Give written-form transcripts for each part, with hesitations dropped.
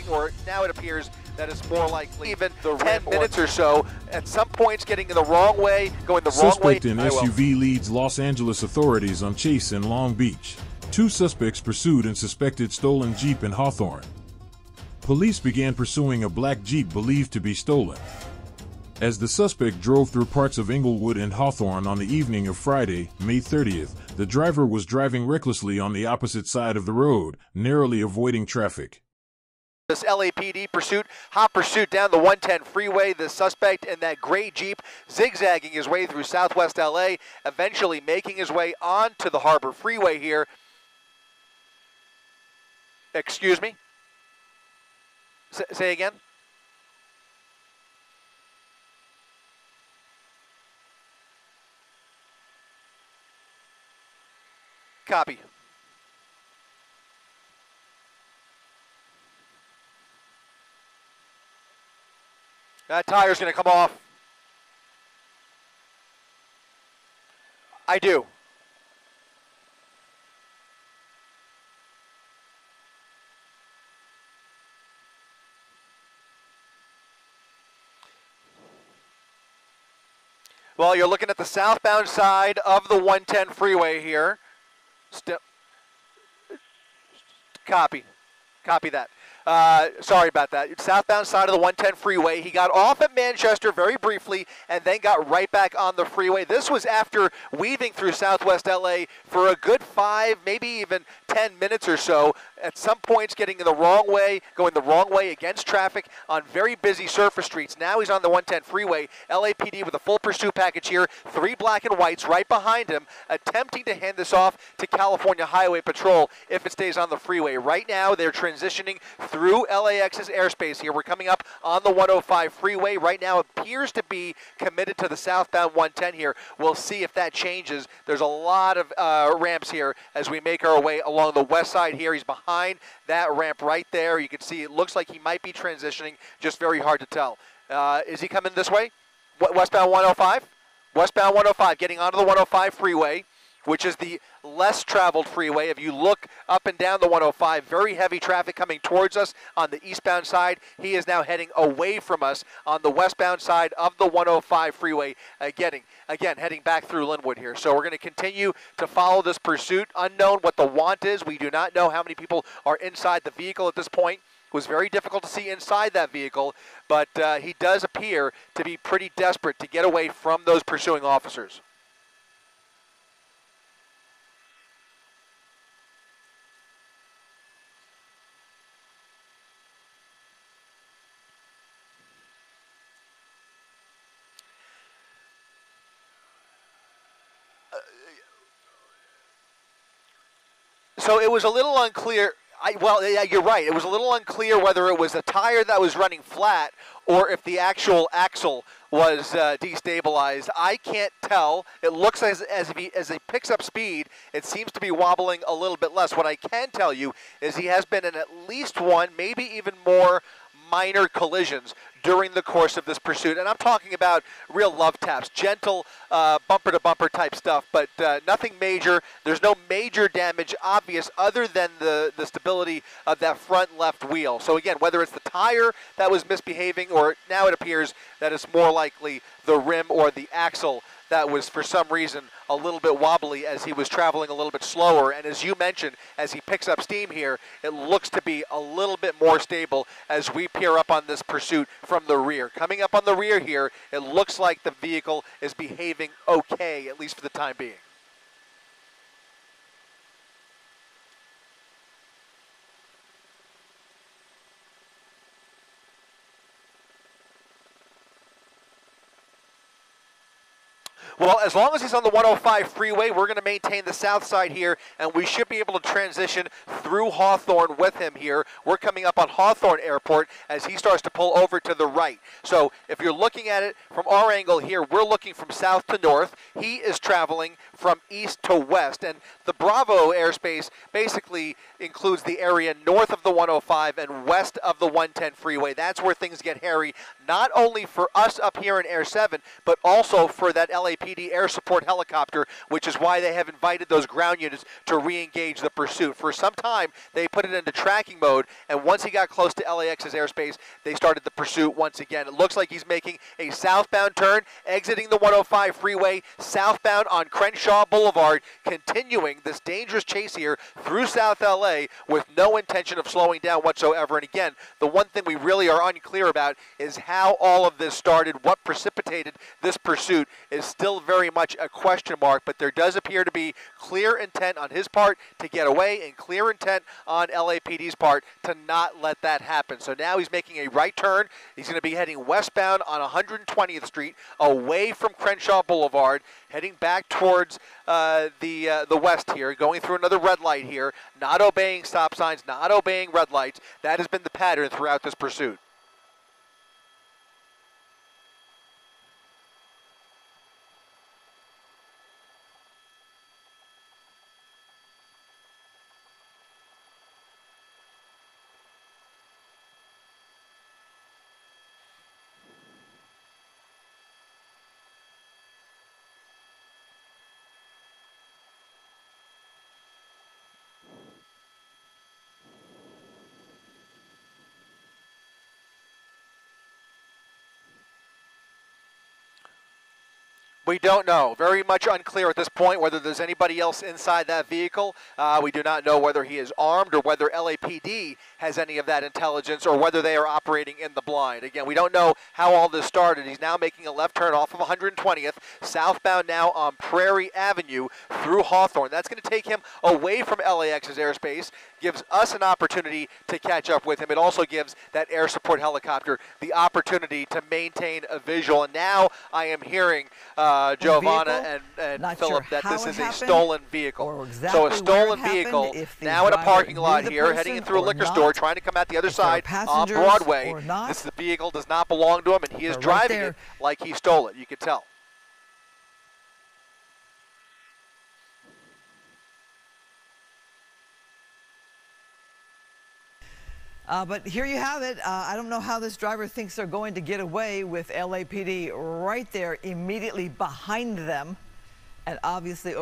or now it appears that it's more likely even the 10 minutes or so. At some points getting in the wrong way, going the wrong way. Suspect in SUV leads Los Angeles authorities on chase in Long Beach. 2 suspects pursued in suspected stolen Jeep in Hawthorne. Police began pursuing a black Jeep believed to be stolen. As the suspect drove through parts of Englewood and Hawthorne on the evening of Friday, May 30th, the driver was driving recklessly on the opposite side of the road, narrowly avoiding traffic. This LAPD pursuit, hot pursuit down the 110 freeway. The suspect in that gray Jeep zigzagging his way through southwest LA, eventually making his way onto the Harbor Freeway here. Excuse me? Say again? Copy. That tire's going to come off. I do. Well, you're looking at the southbound side of the 110 freeway here. Copy that. Sorry about that. Southbound side of the 110 freeway. He got off at Manchester very briefly and then got right back on the freeway. This was after weaving through southwest LA for a good 5, maybe even 10 minutes or so. At some points getting in the wrong way, going the wrong way against traffic on very busy surface streets. Now he's on the 110 freeway. LAPD with a full pursuit package here. 3 black and whites right behind him, attempting to hand this off to California Highway Patrol if it stays on the freeway. Right now they're transitioning through LAX's airspace here. We're coming up on the 105 freeway. Right now appears to be committed to the southbound 110 here. We'll see if that changes. There's a lot of ramps here as we make our way along the west side here. He's behind that ramp right there. You can see it looks like he might be transitioning, just very hard to tell. Is he coming this way? Westbound 105? Westbound 105, getting onto the 105 freeway, which is the less traveled freeway. If you look up and down the 105, very heavy traffic coming towards us on the eastbound side. He is now heading away from us on the westbound side of the 105 freeway, again heading back through Linwood here. So we're going to continue to follow this pursuit. Unknown what the want is. We do not know how many people are inside the vehicle at this point. It was very difficult to see inside that vehicle, but he does appear to be pretty desperate to get away from those pursuing officers. So it was a little unclear. Yeah, you're right. It was a little unclear whether it was a tire that was running flat or if the actual axle was destabilized. I can't tell. It looks as he picks up speed, it seems to be wobbling a little bit less. What I can tell you is he has been in at least one, maybe even more minor collisions during the course of this pursuit. And I'm talking about real love taps, gentle bumper-to-bumper type stuff, but nothing major. There's no major damage obvious other than the stability of that front left wheel. So again, whether it's the tire that was misbehaving or now it appears that it's more likely the rim or the axle that was for some reason a little bit wobbly as he was traveling a little bit slower. And as you mentioned, as he picks up steam here, it looks to be a little bit more stable as we peer up on this pursuit from the rear. Coming up on the rear here, it looks like the vehicle is behaving okay, at least for the time being. Well, as long as he's on the 105 freeway, we're going to maintain the south side here, and we should be able to transition through Hawthorne with him here. We're coming up on Hawthorne Airport as he starts to pull over to the right. So if you're looking at it from our angle here, we're looking from south to north. He is traveling from east to west, and The Bravo airspace basically includes the area north of the 105 and west of the 110 freeway. That's where things get hairy, not only for us up here in Air 7, but also for that LAPD air support helicopter, which is why they have invited those ground units to re-engage the pursuit. For some time, they put it into tracking mode, and once he got close to LAX's airspace, they started the pursuit once again. It looks like he's making a southbound turn, exiting the 105 freeway, southbound on Crenshaw Boulevard, continuing this dangerous chase here through South LA with no intention of slowing down whatsoever. And again, the one thing we really are unclear about is how all of this started. What precipitated this pursuit is still very much a question mark, but there does appear to be clear intent on his part to get away and clear intent on LAPD's part to not let that happen. So now he's making a right turn. He's going to be heading westbound on 120th Street away from Crenshaw Boulevard, heading back towards the west here, going through another red light here, not obeying stop signs, not obeying red lights. That has been the pattern throughout this pursuit. We don't know. Very much unclear at this point whether there's anybody else inside that vehicle. We do not know whether he is armed or whether LAPD has any of that intelligence or whether they are operating in the blind. Again, we don't know how all this started. He's now making a left turn off of 120th, southbound now on Prairie Avenue through Hawthorne. That's going to take him away from LAX's airspace, gives us an opportunity to catch up with him. It also gives that air support helicopter the opportunity to maintain a visual. And now I am hearing Giovanna and Philip that this is a stolen vehicle. So a stolen vehicle now in a parking lot here, heading in through a liquor store, trying to come out the other side on Broadway. This vehicle does not belong to him, and he is driving it like he stole it. You can tell. But here you have it. I don't know how this driver thinks they're going to get away with LAPD right there immediately behind them. And obviously...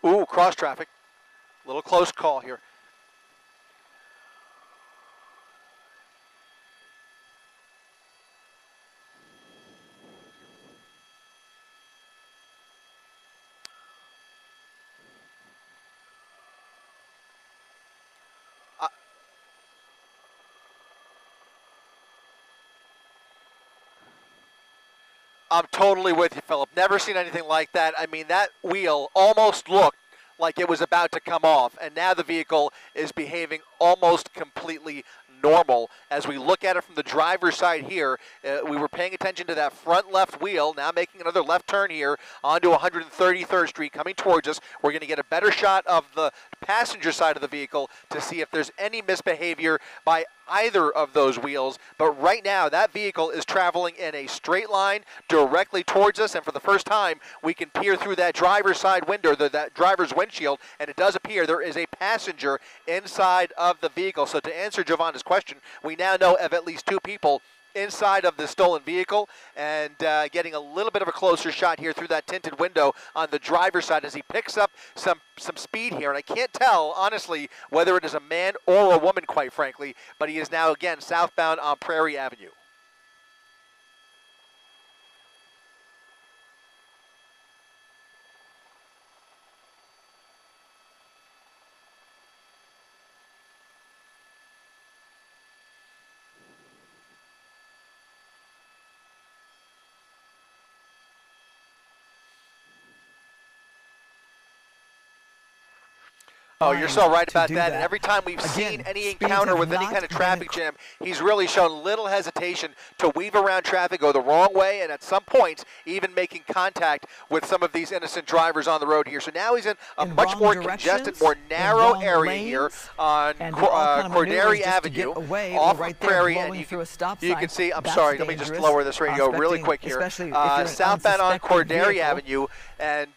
Ooh, cross traffic. Little close call here. I'm totally with you, Philip. Never seen anything like that. I mean, that wheel almost looked like it was about to come off, and now the vehicle is behaving almost completely normal. As we look at it from the driver's side here, we were paying attention to that front left wheel, now making another left turn here onto 133rd Street, coming towards us. We're going to get a better shot of the passenger side of the vehicle to see if there's any misbehavior by either of those wheels. But right now, that vehicle is traveling in a straight line directly towards us, and for the first time, we can peer through that driver's side window, that driver's windshield, and it does appear there is a passenger inside of the vehicle. So to answer Giovanna's question, we now know of at least two people inside of the stolen vehicle, and getting a little bit of a closer shot here through that tinted window on the driver's side as he picks up some speed here. And I can't tell, honestly, whether it is a man or a woman, quite frankly, but he is now, again, southbound on Prairie Avenue. Oh, you're so right about that. that. And every time we've seen Again, any speeds encounter have with any not kind of been traffic jam, he's really shown little hesitation to weave around traffic, go the wrong way, and at some points even making contact with some of these innocent drivers on the road here. So now he's in a much more congested, more narrow area here on Cordary Avenue, off of Prairie, and you can see, I'm sorry, let me just lower this radio really quick here. Southbound on Cordary Avenue, and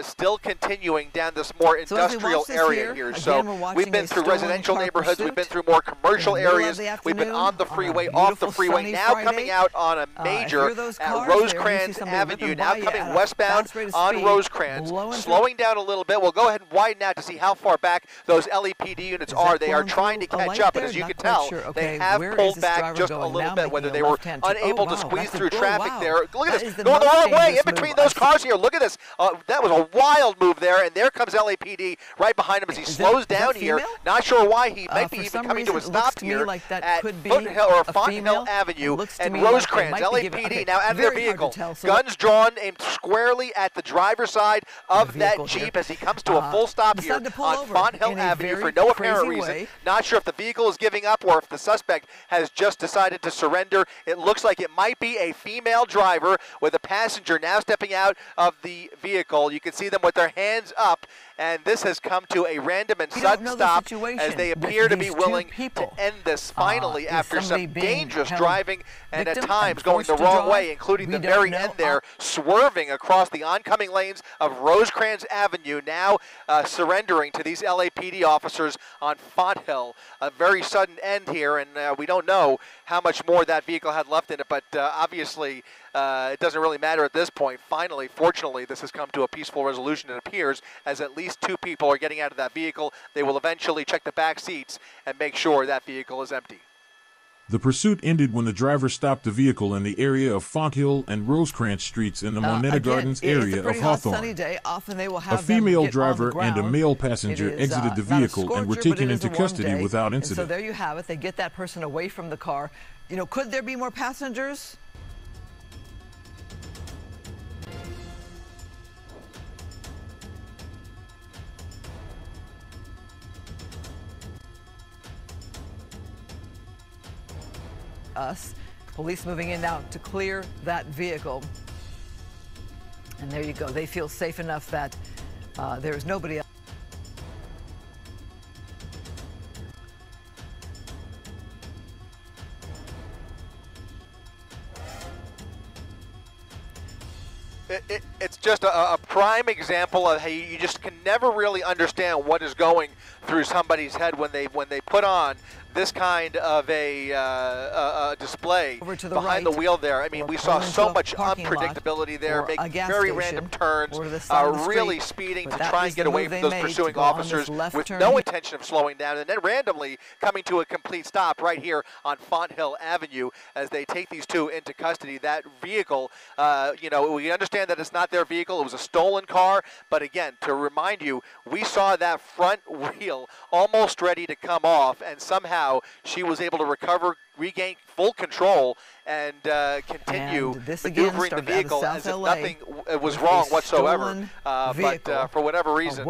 still continuing down this more industrial area here. So we've been through residential neighborhoods, we've been through more commercial areas, we've been on the freeway, off the freeway, now coming out on a major at Rosecrans Avenue, now coming westbound on Rosecrans, slowing down a little bit. We'll go ahead and widen out to see how far back those LAPD units are. They are trying to catch up, but as you can tell, they have pulled back just a little bit, whether they were unable to squeeze through traffic there. Look at this, going the wrong way in between those cars here. Look at this. That was a wild move there, and there comes LAPD right behind him as he slows down here. Not sure why. He might be even coming to a stop here at Fonthill Avenue and Rosecrans. LAPD now out of their vehicle. Guns drawn, aimed squarely at the driver's side of that Jeep as he comes to a full stop here on Fonthill Avenue for no apparent reason. Not sure if the vehicle is giving up or if the suspect has just decided to surrender. It looks like it might be a female driver with a passenger now stepping out of the vehicle. You can see them with their hands up, and this has come to a random and sudden stop as they appear to be willing to end this finally after some dangerous driving and at times going the wrong way, including the very end there, swerving across the oncoming lanes of Rosecrans Avenue, now surrendering to these LAPD officers on Fonthill. A very sudden end here, and we don't know how much more that vehicle had left in it, but obviously it doesn't really matter at this point. Finally, fortunately, this has come to a peaceful resolution, it appears, as at least 2 people are getting out of that vehicle. They will eventually check the back seats and make sure that vehicle is empty. The pursuit ended when the driver stopped the vehicle in the area of Fonthill and Rosecrans Streets in the Moneta Gardens area of Hawthorne. A female driver and a male passenger exited the vehicle and were taken into custody without incident. So there you have it. They get that person away from the car. You know, could there be more passengers? Police moving in now to clear that vehicle. And there you go. They feel safe enough that there is nobody else. It's just a prime example of how you just can never really understand what is going through somebody's head when they put on this kind of a display behind the wheel there. I mean, we saw so much unpredictability there, making very random turns, really speeding to try and get away from those pursuing officers with no intention of slowing down, and then randomly coming to a complete stop right here on Fonthill Avenue as they take these 2 into custody. That vehicle, you know, we understand that it's not their vehicle. It was a stolen car, but again, to remind you, we saw that front wheel almost ready to come off, and somehow she was able to recover, regain full control, and continue maneuvering the vehicle as if nothing was wrong whatsoever. But for whatever reason,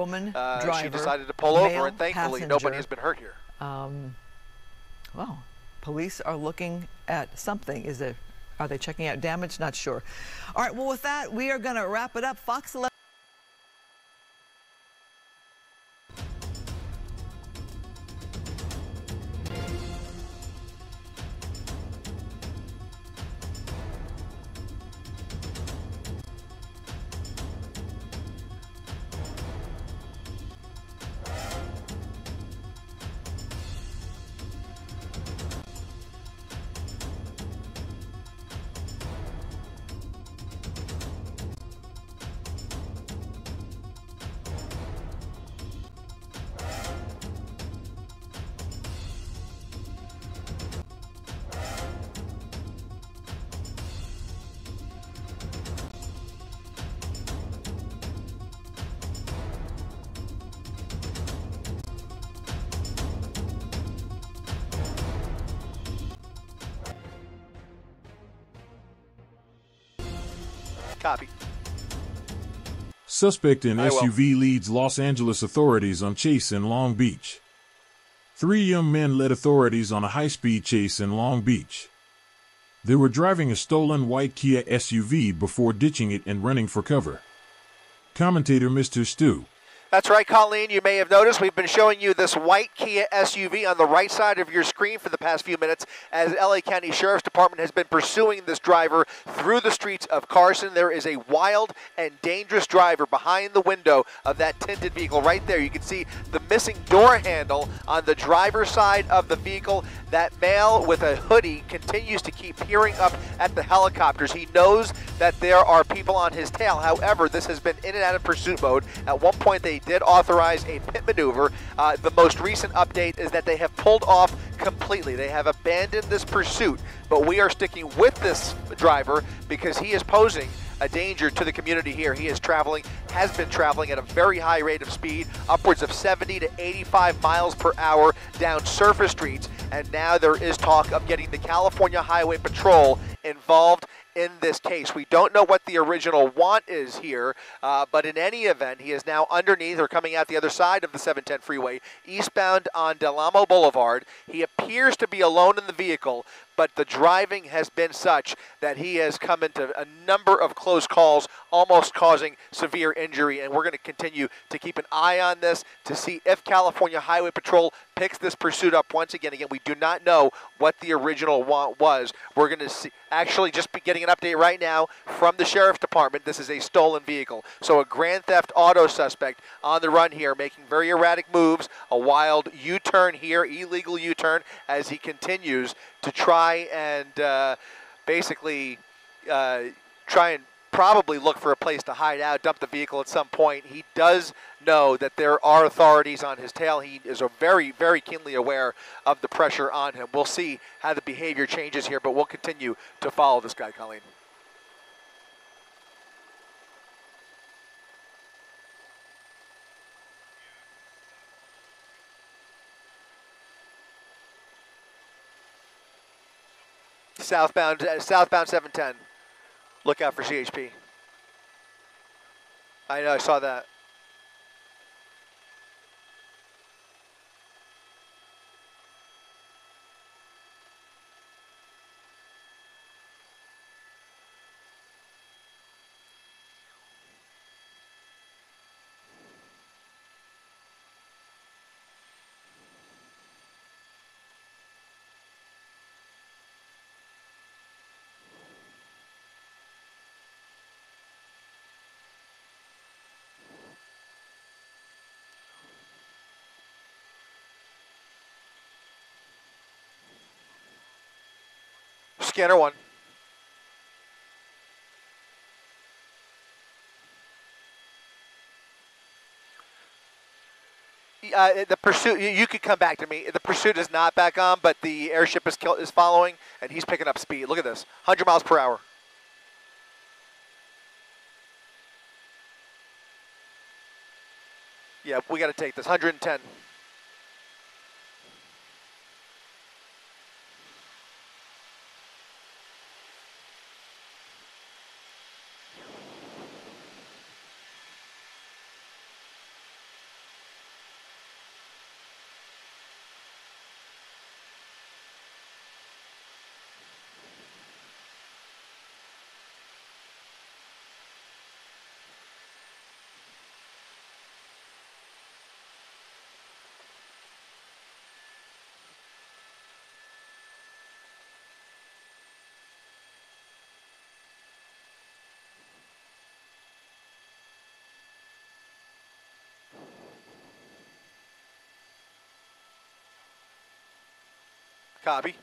she decided to pull over, and thankfully nobody has been hurt here. Well, police are looking at something. Are they checking out damage? Not sure. All right, well, with that, we are going to wrap it up. Fox 11. Copy. Suspect in I will. SUV leads Los Angeles authorities on chase in Long Beach. 3 young men led authorities on a high-speed chase in Long Beach. They were driving a stolen white Kia SUV before ditching it and running for cover. Commentator Mr. Stu. That's right, Colleen. You may have noticed we've been showing you this white Kia SUV on the right side of your screen for the past few minutes as LA County Sheriff's Department has been pursuing this driver through the streets of Carson. There is a wild and dangerous driver behind the window of that tinted vehicle right there. You can see the missing door handle on the driver's side of the vehicle. That male with a hoodie continues to keep peering up at the helicopters. He knows that there are people on his tail. However, this has been in and out of pursuit mode. At one point, they did authorize a pit maneuver. The most recent update is that they have pulled off completely. They have abandoned this pursuit, but we are sticking with this driver because he is posing a danger to the community here. He has been traveling at a very high rate of speed, upwards of 70 to 85 miles per hour down surface streets, and now there is talk of getting the California Highway Patrol involved in this case. We don't know what the original want is here, but in any event, he is now underneath or coming out the other side of the 710 freeway, eastbound on Del Amo Boulevard. He appears to be alone in the vehicle, but the driving has been such that he has come into a number of close calls, almost causing severe injury, and we're going to continue to keep an eye on this to see if California Highway Patrol picks this pursuit up once again. Again, we do not know what the original want was. We're going to actually just be getting an update right now from the Sheriff's Department. This is a stolen vehicle. So a grand theft auto suspect on the run here, making very erratic moves, a wild U-turn here, illegal U-turn, as he continues to try and basically try and probably look for a place to hide out, dump the vehicle at some point. He does know that there are authorities on his tail. He is very, very keenly aware of the pressure on him. We'll see how the behavior changes here, but we'll continue to follow this guy, Colleen. Southbound 710. Look out for CHP. I know, I saw that. Scanner 1. The pursuit, you could come back to me. The pursuit is not back on, but the airship is following, and he's picking up speed. Look at this, 100 miles per hour. Yeah, we got to take this, 110. Copy.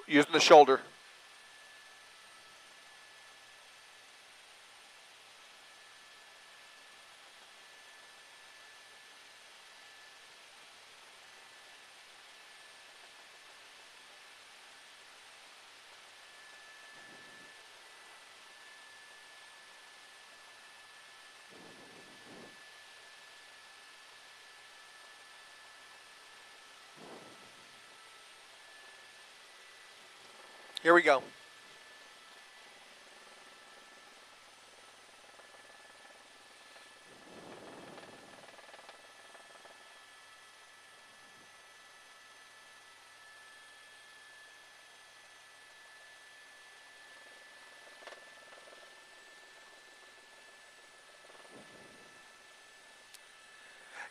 Using the shoulder. Here we go.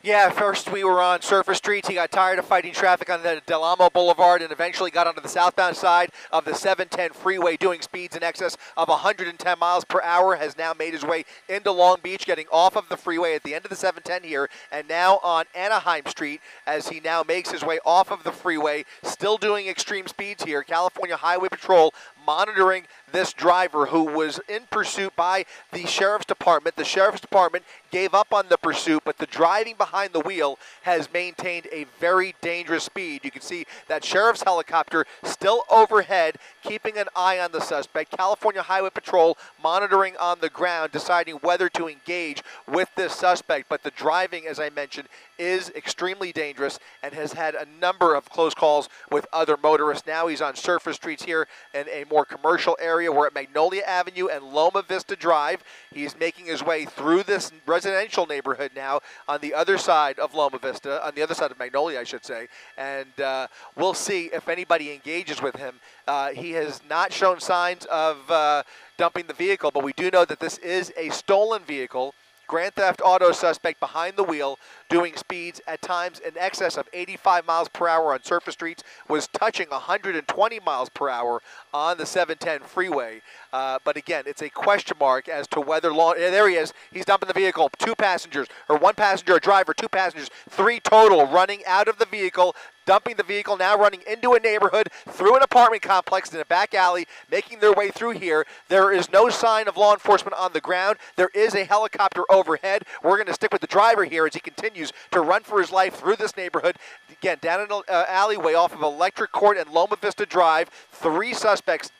Yeah, first we were on surface streets. He got tired of fighting traffic on the Del Amo Boulevard and eventually got onto the southbound side of the 710 freeway doing speeds in excess of 110 miles per hour. Has now made his way into Long Beach, getting off of the freeway at the end of the 710 here, and now on Anaheim Street as he now makes his way off of the freeway, still doing extreme speeds here. California Highway Patrol monitoring this driver who was in pursuit by the Sheriff's Department. The Sheriff's Department gave up on the pursuit, but the driving behind the wheel has maintained a very dangerous speed. You can see that Sheriff's helicopter still overhead, keeping an eye on the suspect. California Highway Patrol monitoring on the ground, deciding whether to engage with this suspect. But the driving, as I mentioned, is extremely dangerous and has had a number of close calls with other motorists. Now he's on surface streets here in a more commercial area. We're at Magnolia Avenue and Loma Vista Drive. He's making his way through this residential neighborhood now on the other side of Loma Vista, on the other side of Magnolia, I should say. And we'll see if anybody engages with him. He has not shown signs of dumping the vehicle, but we do know that this is a stolen vehicle. Grand theft auto suspect behind the wheel, doing speeds at times in excess of 85 miles per hour on surface streets, was touching 120 miles per hour on the 710 freeway. But again, it's a question mark as to whether there he is. He's dumping the vehicle. 2 passengers, or 1 passenger, a driver, 2 passengers, 3 total running out of the vehicle, dumping the vehicle, now running into a neighborhood, through an apartment complex in a back alley, making their way through here. There is no sign of law enforcement on the ground. There is a helicopter overhead. We're going to stick with the driver here as he continues to run for his life through this neighborhood. Again, down in an alleyway off of Electric Court and Loma Vista Drive. 3 suspects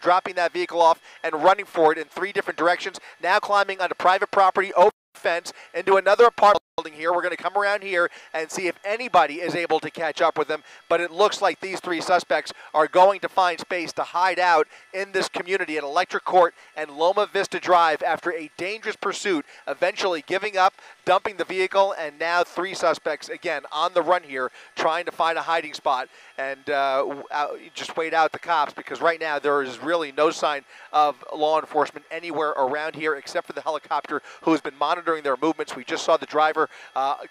dropping that vehicle off and running for it in 3 different directions. Now climbing onto private property, over fence, into another apartment building here. We're going to come around here and see if anybody is able to catch up with them, but it looks like these 3 suspects are going to find space to hide out in this community at Electric Court and Loma Vista Drive after a dangerous pursuit, eventually giving up, dumping the vehicle, and now 3 suspects again on the run here trying to find a hiding spot and just wait out the cops, because right now there is really no sign of law enforcement anywhere around here except for the helicopter, who has been monitoring their movements. We just saw the driver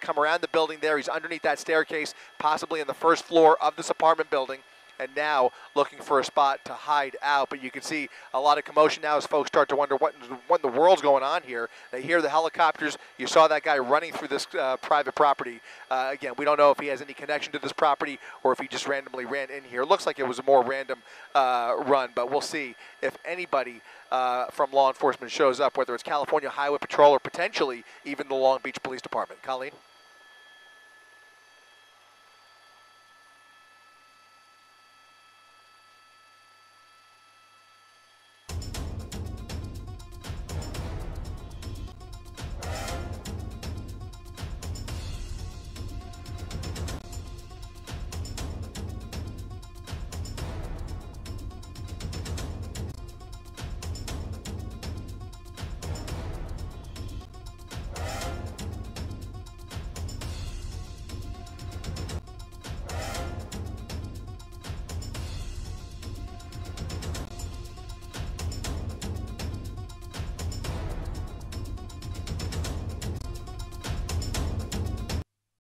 come around the building there. He's underneath that staircase, possibly in the first floor of this apartment building, and now looking for a spot to hide out. But you can see a lot of commotion now as folks start to wonder what in the world's going on here. They hear the helicopters. You saw that guy running through this private property. Again, we don't know if he has any connection to this property or if he just randomly ran in here. It looks like it was a more random run, but we'll see if anybody from law enforcement shows up, whether it's California Highway Patrol or potentially even the Long Beach Police Department. Colleen?